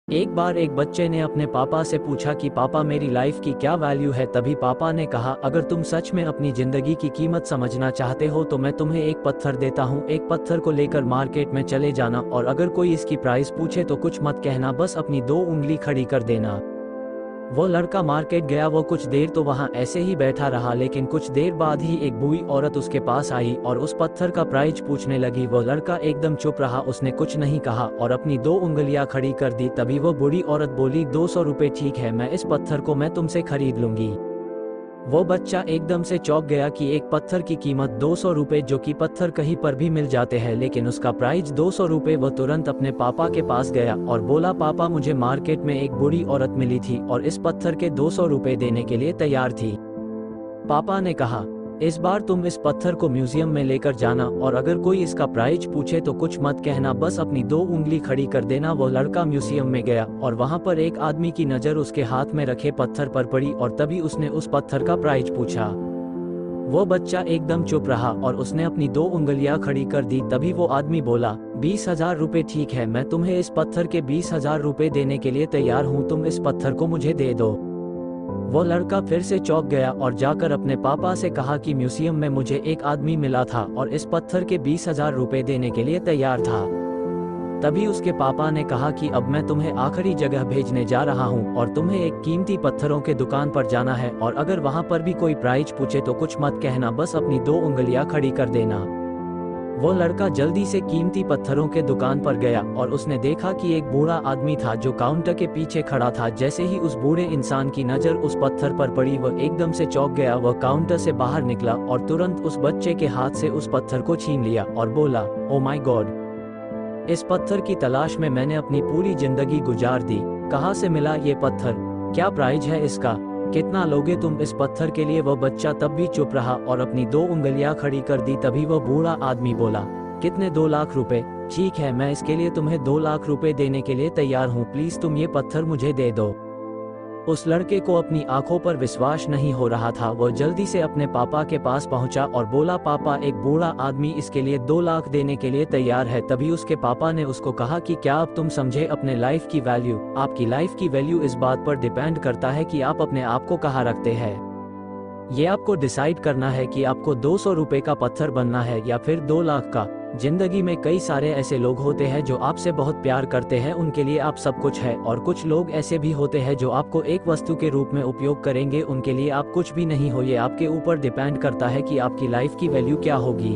एक बार एक बच्चे ने अपने पापा से पूछा कि पापा मेरी लाइफ की क्या वैल्यू है। तभी पापा ने कहा, अगर तुम सच में अपनी जिंदगी की कीमत समझना चाहते हो तो मैं तुम्हें एक पत्थर देता हूँ। एक पत्थर को लेकर मार्केट में चले जाना और अगर कोई इसकी प्राइस पूछे तो कुछ मत कहना, बस अपनी दो उंगली खड़ी कर देना। वो लड़का मार्केट गया। वो कुछ देर तो वहां ऐसे ही बैठा रहा, लेकिन कुछ देर बाद ही एक बूढ़ी औरत उसके पास आई और उस पत्थर का प्राइस पूछने लगी। वो लड़का एकदम चुप रहा, उसने कुछ नहीं कहा और अपनी दो उंगलियां खड़ी कर दी। तभी वो बूढ़ी औरत बोली, 200 रुपये ठीक है, मैं इस पत्थर को मैं तुमसे खरीद लूंगी। वो बच्चा एकदम से चौंक गया कि एक पत्थर की कीमत 200 रुपये, जो कि पत्थर कहीं पर भी मिल जाते हैं, लेकिन उसका प्राइस 200 रुपये। वो तुरंत अपने पापा के पास गया और बोला, पापा मुझे मार्केट में एक बूढ़ी औरत मिली थी और इस पत्थर के 200 रुपये देने के लिए तैयार थी। पापा ने कहा, इस बार तुम इस पत्थर को म्यूजियम में लेकर जाना और अगर कोई इसका प्राइस पूछे तो कुछ मत कहना, बस अपनी दो उंगली खड़ी कर देना। वो लड़का म्यूजियम में गया और वहां पर एक आदमी की नज़र उसके हाथ में रखे पत्थर पर पड़ी और तभी उसने उस पत्थर का प्राइस पूछा। वो बच्चा एकदम चुप रहा और उसने अपनी दो उंगलियां खड़ी कर दी। तभी वो आदमी बोला, 20,000 रुपये ठीक है, मैं तुम्हें इस पत्थर के 20,000 रुपये देने के लिए तैयार हूँ, तुम इस पत्थर को मुझे दे दो। वो लड़का फिर से चौंक गया और जाकर अपने पापा से कहा कि म्यूजियम में मुझे एक आदमी मिला था और इस पत्थर के 20,000 रुपये देने के लिए तैयार था। तभी उसके पापा ने कहा कि अब मैं तुम्हें आखिरी जगह भेजने जा रहा हूँ और तुम्हें एक कीमती पत्थरों के दुकान पर जाना है और अगर वहाँ पर भी कोई प्राइस पूछे तो कुछ मत कहना, बस अपनी दो उंगलियां खड़ी कर देना। वो लड़का जल्दी से कीमती पत्थरों के दुकान पर गया और उसने देखा कि एक बूढ़ा आदमी था जो काउंटर के पीछे खड़ा था। जैसे ही उस बूढ़े इंसान की नज़र उस पत्थर पर पड़ी, वह एकदम से चौंक गया। वह काउंटर से बाहर निकला और तुरंत उस बच्चे के हाथ से उस पत्थर को छीन लिया और बोला, ओ माय गॉड, इस पत्थर की तलाश में मैंने अपनी पूरी जिंदगी गुजार दी। कहाँ से मिला ये पत्थर? क्या प्राइस है इसका? कितना लोगे तुम इस पत्थर के लिए? वह बच्चा तब भी चुप रहा और अपनी दो उंगलियां खड़ी कर दी। तभी वह बूढ़ा आदमी बोला, कितने? 2 लाख रुपए? ठीक है, मैं इसके लिए तुम्हें 2 लाख रुपए देने के लिए तैयार हूँ, प्लीज तुम ये पत्थर मुझे दे दो। उस लड़के को अपनी आंखों पर विश्वास नहीं हो रहा था। वो जल्दी से अपने पापा के पास पहुंचा और बोला, पापा एक बूढ़ा आदमी इसके लिए 2 लाख देने के लिए तैयार है। तभी उसके पापा ने उसको कहा कि क्या अब तुम समझे अपने लाइफ की वैल्यू? आपकी लाइफ की वैल्यू इस बात पर डिपेंड करता है कि आप अपने आप को कहाँ रखते हैं। ये आपको डिसाइड करना है कि आपको 200 रुपए का पत्थर बनना है या फिर 2 लाख का। जिंदगी में कई सारे ऐसे लोग होते हैं जो आपसे बहुत प्यार करते हैं, उनके लिए आप सब कुछ है, और कुछ लोग ऐसे भी होते हैं जो आपको एक वस्तु के रूप में उपयोग करेंगे, उनके लिए आप कुछ भी नहीं हो। ये आपके ऊपर डिपेंड करता है कि आपकी लाइफ की वैल्यू क्या होगी।